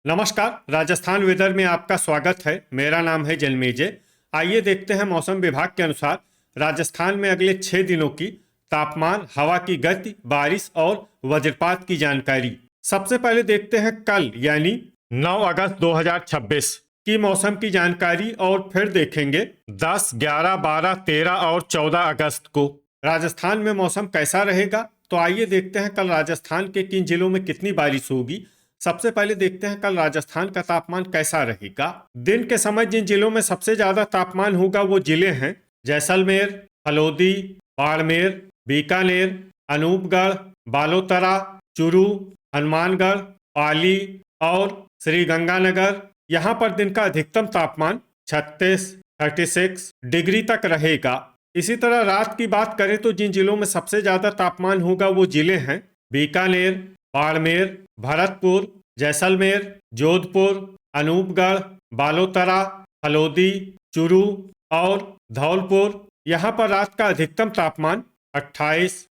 नमस्कार। राजस्थान वेदर में आपका स्वागत है। मेरा नाम है जन्मेजय। आइए देखते हैं मौसम विभाग के अनुसार राजस्थान में अगले 6 दिनों की तापमान, हवा की गति, बारिश और वज्रपात की जानकारी। सबसे पहले देखते हैं कल यानी 9 अगस्त 2026 की मौसम की जानकारी और फिर देखेंगे 10, 11, 12, 13 और 14 अगस्त को राजस्थान में मौसम कैसा रहेगा। तो आइए देखते हैं कल राजस्थान के किन जिलों में कितनी बारिश होगी। सबसे पहले देखते हैं कल राजस्थान का तापमान कैसा रहेगा। दिन के समय जिन जिलों में सबसे ज्यादा तापमान होगा वो जिले हैं जैसलमेर, फलोदी, बाड़मेर, बीकानेर, अनूपगढ़, बालोतरा, चूरू, हनुमानगढ़, पाली और श्री गंगानगर। यहाँ पर दिन का अधिकतम तापमान 36 डिग्री तक रहेगा। इसी तरह रात की बात करें तो जिन जिलों में सबसे ज्यादा तापमान होगा वो जिले हैं बीकानेर, बाड़मेर, भरतपुर, जैसलमेर, जोधपुर, अनूपगढ़, बालोतरा, फलोदी, चूरू और धौलपुर। यहाँ पर रात का अधिकतम तापमान 28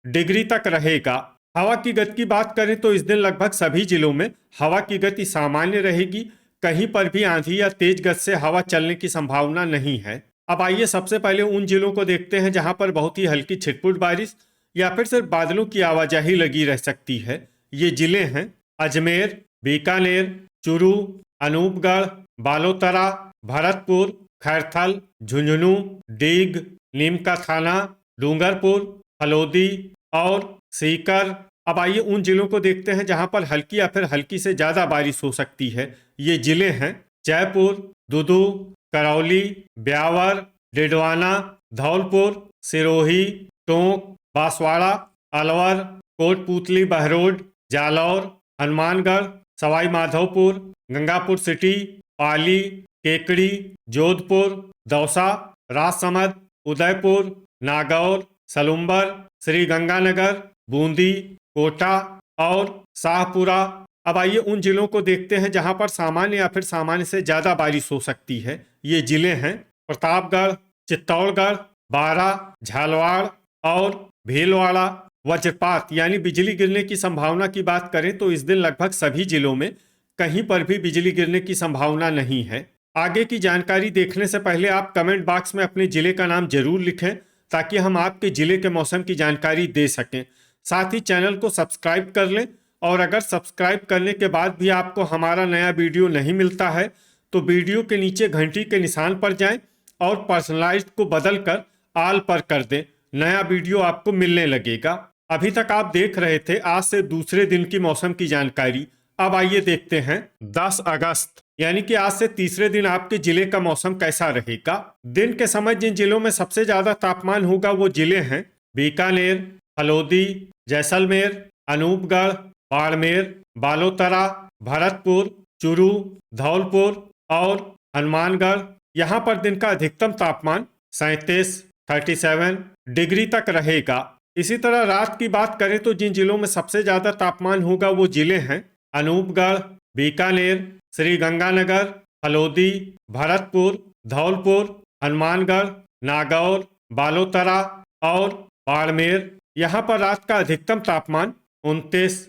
डिग्री तक रहेगा। हवा की गति की बात करें तो इस दिन लगभग सभी जिलों में हवा की गति सामान्य रहेगी। कहीं पर भी आंधी या तेज गति से हवा चलने की संभावना नहीं है। अब आइए सबसे पहले उन जिलों को देखते हैं जहां पर बहुत ही हल्की छिटपुट बारिश या फिर सिर्फ बादलों की आवाजाही लगी रह सकती है। ये जिले हैं अजमेर, बीकानेर, चूरू, अनूपगढ़, बालोतरा, भरतपुर, खैरथल, झुंझुनू, डीग, नीमका थाना, डूंगरपुर, फलोदी और सीकर। अब आइए उन जिलों को देखते हैं जहां पर हल्की या फिर हल्की से ज्यादा बारिश हो सकती है। ये जिले हैं जयपुर, दुदू, करौली, ब्यावर, डिडवाना, धौलपुर, सिरोही, टोंक, बांसवाड़ा, अलवर, कोटपूतली, बहरोड, जालौर, हनुमानगढ़, सवाई माधोपुर, गंगापुर सिटी, पाली, केकड़ी, जोधपुर, दौसा, राजसमंद, उदयपुर, नागौर, सलुम्बर, श्री गंगानगर, बूंदी, कोटा और शाहपुरा। अब आइए उन जिलों को देखते हैं जहां पर सामान्य या फिर सामान्य से ज्यादा बारिश हो सकती है। ये जिले हैं प्रतापगढ़, चित्तौड़गढ़, बारा, झालवाड़ और भीलवाड़ा। वज्रपात यानी बिजली गिरने की संभावना की बात करें तो इस दिन लगभग सभी जिलों में कहीं पर भी बिजली गिरने की संभावना नहीं है। आगे की जानकारी देखने से पहले आप कमेंट बॉक्स में अपने जिले का नाम जरूर लिखें ताकि हम आपके जिले के मौसम की जानकारी दे सकें। साथ ही चैनल को सब्सक्राइब कर लें और अगर सब्सक्राइब करने के बाद भी आपको हमारा नया वीडियो नहीं मिलता है तो वीडियो के नीचे घंटी के निशान पर जाएं और पर्सनलाइज्ड को बदलकर ऑल पर कर दें। नया वीडियो आपको मिलने लगेगा। अभी तक आप देख रहे थे आज से दूसरे दिन की मौसम की जानकारी। अब आइए देखते हैं 10 अगस्त यानी कि आज से तीसरे दिन आपके जिले का मौसम कैसा रहेगा। दिन के समय जिन जिलों में सबसे ज्यादा तापमान होगा वो जिले हैं बीकानेर, फलोदी, जैसलमेर, अनूपगढ़, बाड़मेर, बालोतरा, भरतपुर, चूरू, धौलपुर और हनुमानगढ़। यहाँ पर दिन का अधिकतम तापमान 37 डिग्री तक रहेगा। इसी तरह रात की बात करें तो जिन जिलों में सबसे ज्यादा तापमान होगा वो जिले हैं अनूपगढ़, बीकानेर, श्री गंगानगर, फलोदी, भरतपुर, धौलपुर, हनुमानगढ़, नागौर, बालोतरा और बाड़मेर। यहाँ पर रात का अधिकतम तापमान 29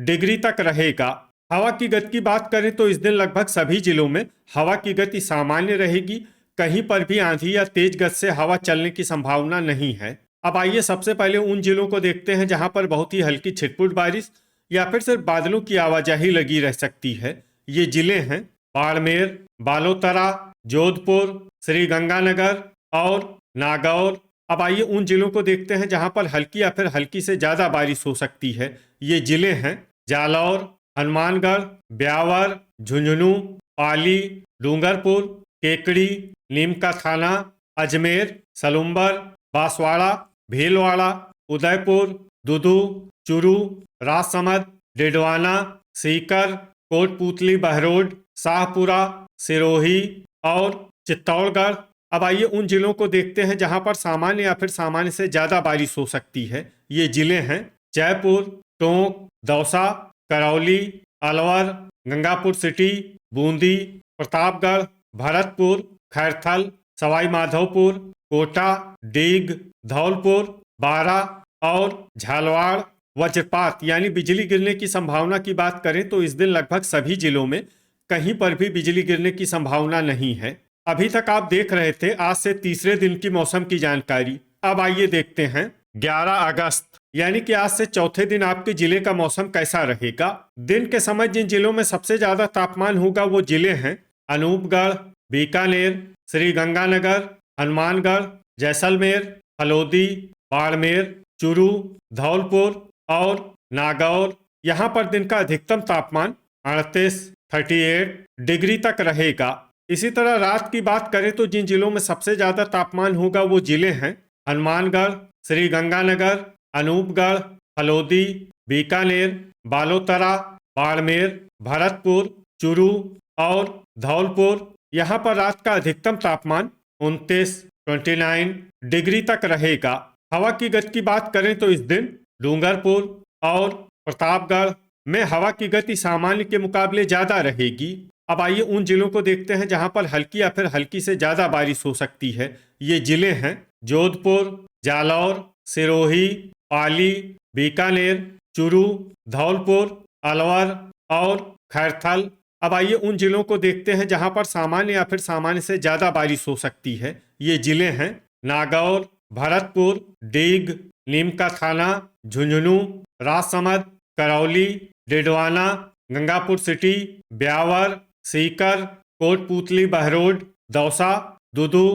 डिग्री तक रहेगा। हवा की गति की बात करें तो इस दिन लगभग सभी जिलों में हवा की गति सामान्य रहेगी। कहीं पर भी आंधी या तेज गति से हवा चलने की संभावना नहीं है। अब आइए सबसे पहले उन जिलों को देखते हैं जहां पर बहुत ही हल्की छिटपुट बारिश या फिर सिर्फ बादलों की आवाजाही लगी रह सकती है। ये जिले हैं बाड़मेर, बालोतरा, जोधपुर, श्री गंगानगर और नागौर। अब आइए उन जिलों को देखते हैं जहां पर हल्की या फिर हल्की से ज्यादा बारिश हो सकती है। ये जिले हैं जालौर, हनुमानगढ़, ब्यावर, झुंझुनू, पाली, डूंगरपुर, केकड़ी, नीमका थाना, अजमेर, सलुम्बर, बांसवाड़ा, भीलवाड़ा, उदयपुर, दुदू, चूरू, राजसमंद, डिडवाना, सीकर, कोटपूतली, बहरोड, शाहपुरा, सिरोही और चित्तौड़गढ़। अब आइए उन जिलों को देखते हैं जहां पर सामान्य या फिर सामान्य से ज्यादा बारिश हो सकती है। ये जिले हैं जयपुर, टोंक, दौसा, करौली, अलवर, गंगापुर सिटी, बूंदी, प्रतापगढ़, भरतपुर, खैरथल, सवाई माधोपुर, कोटा, डीग, धौलपुर, बारा और झालवाड़। वज्रपात यानी बिजली गिरने की संभावना की बात करें तो इस दिन लगभग सभी जिलों में कहीं पर भी बिजली गिरने की संभावना नहीं है। अभी तक आप देख रहे थे आज से तीसरे दिन की मौसम की जानकारी। अब आइए देखते हैं 11 अगस्त यानी कि आज से चौथे दिन आपके जिले का मौसम कैसा रहेगा। दिन के समय जिन जिलों में सबसे ज्यादा तापमान होगा वो जिले हैं अनूपगढ़, बीकानेर, श्री गंगानगर, हनुमानगढ़, जैसलमेर, हलोदी, बाड़मेर, चूरू, धौलपुर और नागौर। यहाँ पर दिन का अधिकतम तापमान 38 डिग्री तक रहेगा। इसी तरह रात की बात करें तो जिन जिलों में सबसे ज्यादा तापमान होगा वो जिले हैं हनुमानगढ़, श्री गंगानगर, अनूपगढ़, हलोदी, बीकानेर, बालोतरा, बाड़मेर, भरतपुर, चूरू और धौलपुर। यहाँ पर रात का अधिकतम तापमान 29 डिग्री तक रहेगा। हवा की गति की बात करें तो इस दिन डूंगरपुर और प्रतापगढ़ में हवा की गति सामान्य के मुकाबले ज्यादा रहेगी। अब आइए उन जिलों को देखते हैं जहां पर हल्की या फिर हल्की से ज्यादा बारिश हो सकती है। ये जिले हैं जोधपुर, जालौर, सिरोही, पाली, बीकानेर, चूरू, धौलपुर, अलवर और खैरथल। अब आइए उन जिलों को देखते हैं जहां पर सामान्य या फिर सामान्य से ज्यादा बारिश हो सकती है। ये जिले हैं नागौर, भरतपुर, डीग, नीमका थाना, झुंझुनू, राजसमंद, करौली, डिडवाना, गंगापुर सिटी, ब्यावर, सीकर, कोटपूतली, बहरोड, दौसा, दुदू,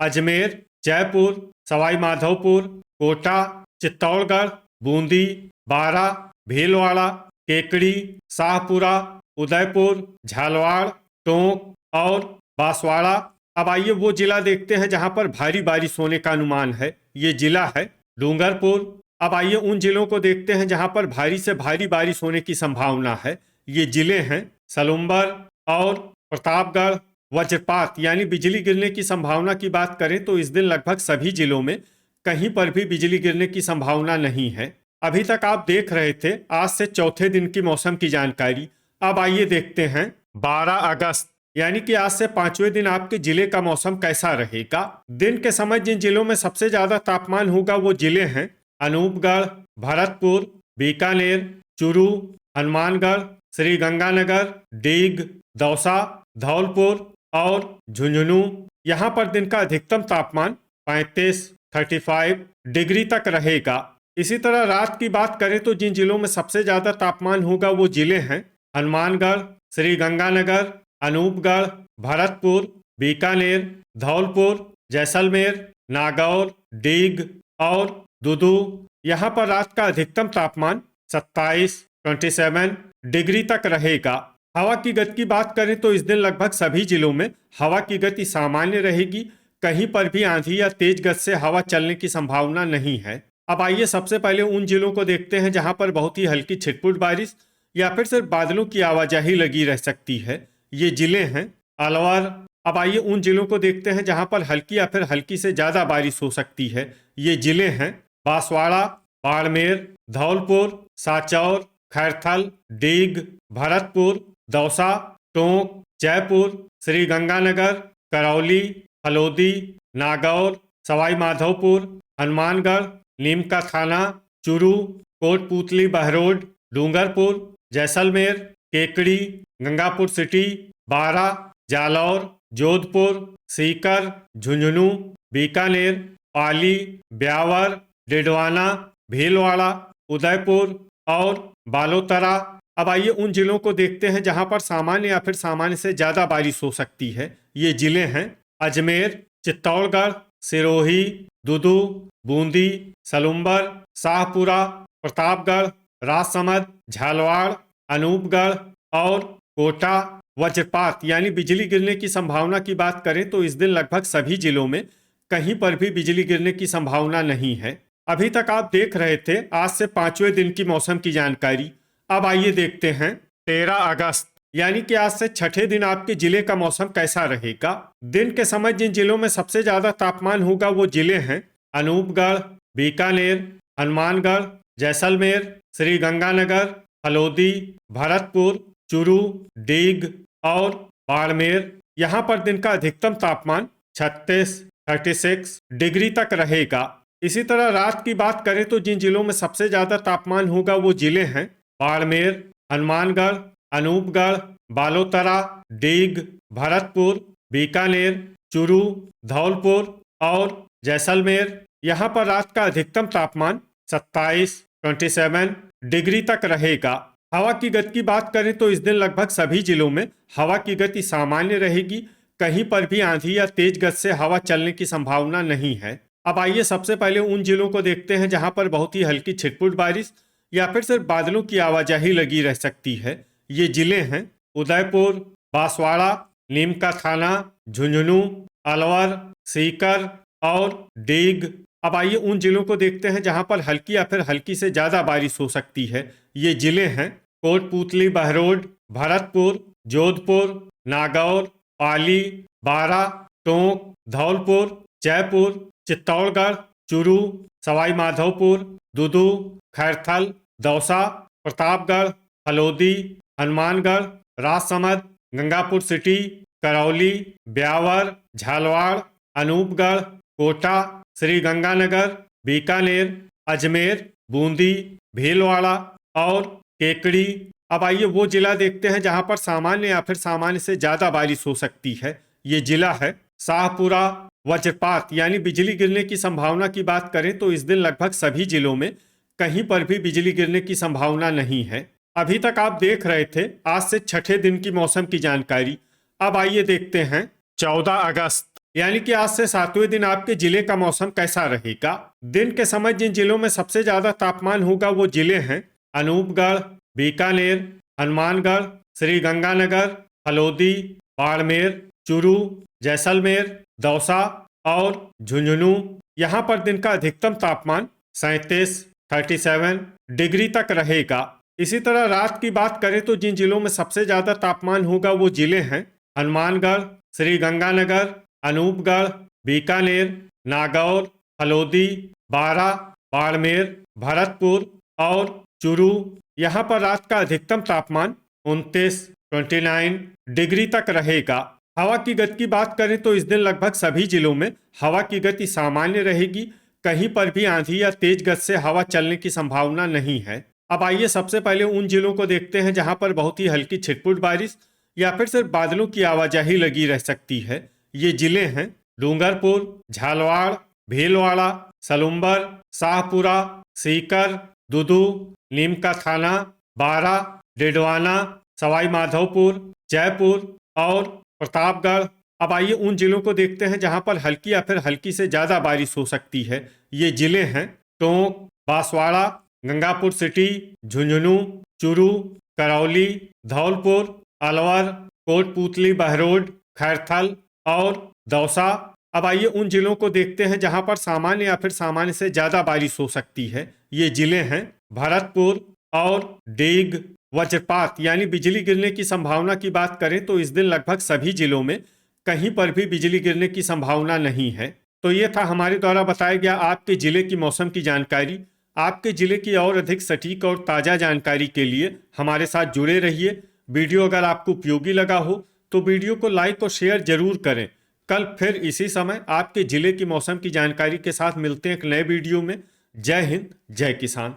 अजमेर, जयपुर, सवाई माधोपुर, कोटा, चित्तौड़गढ़, बूंदी, बारा, भीलवाड़ा, केकड़ी, शाहपुरा, उदयपुर, झालवाड़, टोंक और बांसवाड़ा। अब आइए वो जिला देखते हैं जहां पर भारी बारिश होने का अनुमान है। ये जिला है डूंगरपुर। अब आइए उन जिलों को देखते हैं जहां पर भारी से भारी बारिश होने की संभावना है। ये जिले हैं सलुम्बर और प्रतापगढ़। वज्रपात यानी बिजली गिरने की संभावना की बात करें तो इस दिन लगभग सभी जिलों में कहीं पर भी बिजली गिरने की संभावना नहीं है। अभी तक आप देख रहे थे आज से चौथे दिन की मौसम की जानकारी। अब आइए देखते हैं 12 अगस्त यानी कि आज से पांचवें दिन आपके जिले का मौसम कैसा रहेगा। दिन के समय जिन जिलों में सबसे ज्यादा तापमान होगा वो जिले हैं अनूपगढ़, भरतपुर, बीकानेर, चूरू, हनुमानगढ़, श्री गंगानगर, डीग, दौसा, धौलपुर और झुंझुनू। यहाँ पर दिन का अधिकतम तापमान 35 डिग्री तक रहेगा। इसी तरह रात की बात करें तो जिन जिलों में सबसे ज्यादा तापमान होगा वो जिले हैं हनुमानगढ़, श्री गंगानगर, अनूपगढ़, भरतपुर, बीकानेर, धौलपुर, जैसलमेर, नागौर, डीग और दुदू। यहाँ पर रात का अधिकतम तापमान 27 डिग्री तक रहेगा। हवा की गति की बात करें तो इस दिन लगभग सभी जिलों में हवा की गति सामान्य रहेगी। कहीं पर भी आंधी या तेज गति से हवा चलने की संभावना नहीं है। अब आइए सबसे पहले उन जिलों को देखते हैं जहां पर बहुत ही हल्की छिटपुट बारिश या फिर सिर्फ बादलों की आवाजाही लगी रह सकती है। ये जिले हैं अलवर। अब आइए उन जिलों को देखते हैं जहां पर हल्की या फिर हल्की से ज्यादा बारिश हो सकती है। ये जिले हैं बांसवाड़ा, बाड़मेर, धौलपुर, साचौर, खैरथल, डीग, भरतपुर, दौसा, टोंक, जयपुर, श्री गंगानगर, करौली, हलोदी, नागौर, सवाई माधोपुर, हनुमानगढ़, नीमका थाना, चूरू, कोटपूतली, बहरोड, डूंगरपुर, जैसलमेर, केकड़ी, गंगापुर सिटी, बारा, जालौर, जोधपुर, सीकर, झुंझुनू, बीकानेर, पाली, ब्यावर, डिडवाना, भीलवाड़ा, उदयपुर और बालोतरा। अब आइए उन जिलों को देखते हैं जहां पर सामान्य या फिर सामान्य से ज्यादा बारिश हो सकती है। ये जिले हैं अजमेर, चित्तौड़गढ़, सिरोही, दुदू, बूंदी, सलुम्बर, शाहपुरा, प्रतापगढ़, राजसमंद, झालवाड़, अनूपगढ़ और कोटा। वज्रपात यानी बिजली गिरने की संभावना की बात करें तो इस दिन लगभग सभी जिलों में कहीं पर भी बिजली गिरने की संभावना नहीं है। अभी तक आप देख रहे थे आज से पांचवें दिन की मौसम की जानकारी। अब आइए देखते हैं 13 अगस्त यानी कि आज से छठे दिन आपके जिले का मौसम कैसा रहेगा। दिन के समय जिन जिलों में सबसे ज्यादा तापमान होगा वो जिले हैं अनूपगढ़, बीकानेर, हनुमानगढ़, जैसलमेर, श्री गंगानगर, हलोदी, भरतपुर, चूरू, डीग और बाड़मेर। यहाँ पर दिन का अधिकतम तापमान 36 डिग्री तक रहेगा। इसी तरह रात की बात करें तो जिन जिलों में सबसे ज्यादा तापमान होगा वो जिले हैं बाड़मेर, हनुमानगढ़, अनूपगढ़, बालोतरा, डीग, भरतपुर, बीकानेर, चूरू, धौलपुर और जैसलमेर। यहाँ पर रात का अधिकतम तापमान 27 डिग्री तक रहेगा। हवा की गति की बात करें तो इस दिन लगभग सभी जिलों में हवा की गति सामान्य रहेगी। कहीं पर भी आंधी या तेज गति से हवा चलने की संभावना नहीं है। अब आइए सबसे पहले उन जिलों को देखते हैं जहां पर बहुत ही हल्की छिटपुट बारिश या फिर सिर्फ बादलों की आवाजाही लगी रह सकती है। ये जिले हैं उदयपुर, बांसवाड़ा, नीमका थाना, झुंझुनू, अलवर, सीकर और डीग। अब आइए उन जिलों को देखते हैं जहां पर हल्की या फिर हल्की से ज्यादा बारिश हो सकती है। ये जिले हैं कोटपूतली, बहरोड, भरतपुर, जोधपुर, नागौर, पाली, बारा, टोंक, धौलपुर, जयपुर, चित्तौड़गढ़, चूरू, सवाई माधोपुर, दुदू, खैरथल, दौसा, प्रतापगढ़, हलोदी, हनुमानगढ़, राजसमंद, गंगापुर सिटी, करौली, ब्यावर, झालवाड़, अनूपगढ़, कोटा, श्री गंगानगर, बीकानेर, अजमेर, बूंदी, भीलवाड़ा और केकड़ी। अब आइए वो जिला देखते हैं जहां पर सामान्य या फिर सामान्य से ज्यादा बारिश हो सकती है। ये जिला है शाहपुरा। वज्रपात यानी बिजली गिरने की संभावना की बात करें तो इस दिन लगभग सभी जिलों में कहीं पर भी बिजली गिरने की संभावना नहीं है। अभी तक आप देख रहे थे आज से छठे दिन की मौसम की जानकारी। अब आइए देखते हैं 14 अगस्त यानी कि आज से 7वें दिन आपके जिले का मौसम कैसा रहेगा। दिन के समय जिन जिलों में सबसे ज्यादा तापमान होगा वो जिले हैं अनूपगढ़, बीकानेर, हनुमानगढ़, श्री गंगानगर, हलोदी, बाड़मेर, चूरू, जैसलमेर, दौसा और झुंझुनू। यहाँ पर दिन का अधिकतम तापमान 37 डिग्री तक रहेगा। इसी तरह रात की बात करें तो जिन जिलों में सबसे ज्यादा तापमान होगा वो जिले हैं हनुमानगढ़, श्री गंगानगर, अनूपगढ़, बीकानेर, नागौर, हलोदी, बारा, बाड़मेर, भरतपुर और चूरू। यहाँ पर रात का अधिकतम तापमान 29 डिग्री तक रहेगा। हवा की गति की बात करें तो इस दिन लगभग सभी जिलों में हवा की गति सामान्य रहेगी। कहीं पर भी आंधी या तेज गति से हवा चलने की संभावना नहीं है। अब आइए सबसे पहले उन जिलों को देखते हैं जहां पर बहुत ही हल्की छिटपुट बारिश या फिर सिर्फ बादलों की आवाजाही लगी रह सकती है। ये जिले हैं डूंगरपुर, झालवाड़, भीलवाड़ा, सलुम्बर, शाहपुरा, सीकर, दुदू, नीमका थाना, बारा, डिडवाना, सवाई माधोपुर, जयपुर और प्रतापगढ़। अब आइए उन जिलों को देखते हैं जहां पर हल्की या फिर हल्की से ज्यादा बारिश हो सकती है। ये जिले हैं टोंक, बांसवाड़ा, गंगापुर सिटी, झुंझुनू, चूरू, करौली, धौलपुर, अलवर, कोटपूतली, बहरोड, खैरथल और दौसा। अब आइए उन जिलों को देखते हैं जहां पर सामान्य या फिर सामान्य से ज्यादा बारिश हो सकती है। ये जिले हैं भरतपुर और डीग। वज्रपात यानी बिजली गिरने की संभावना की बात करें तो इस दिन लगभग सभी जिलों में कहीं पर भी बिजली गिरने की संभावना नहीं है। तो ये था हमारे द्वारा बताया गया आपके जिले की मौसम की जानकारी। आपके जिले की और अधिक सटीक और ताज़ा जानकारी के लिए हमारे साथ जुड़े रहिए। वीडियो अगर आपको उपयोगी लगा हो तो वीडियो को लाइक और शेयर जरूर करें। कल फिर इसी समय आपके जिले की मौसम की जानकारी के साथ मिलते हैं एक नए वीडियो में। जय हिंद, जय किसान।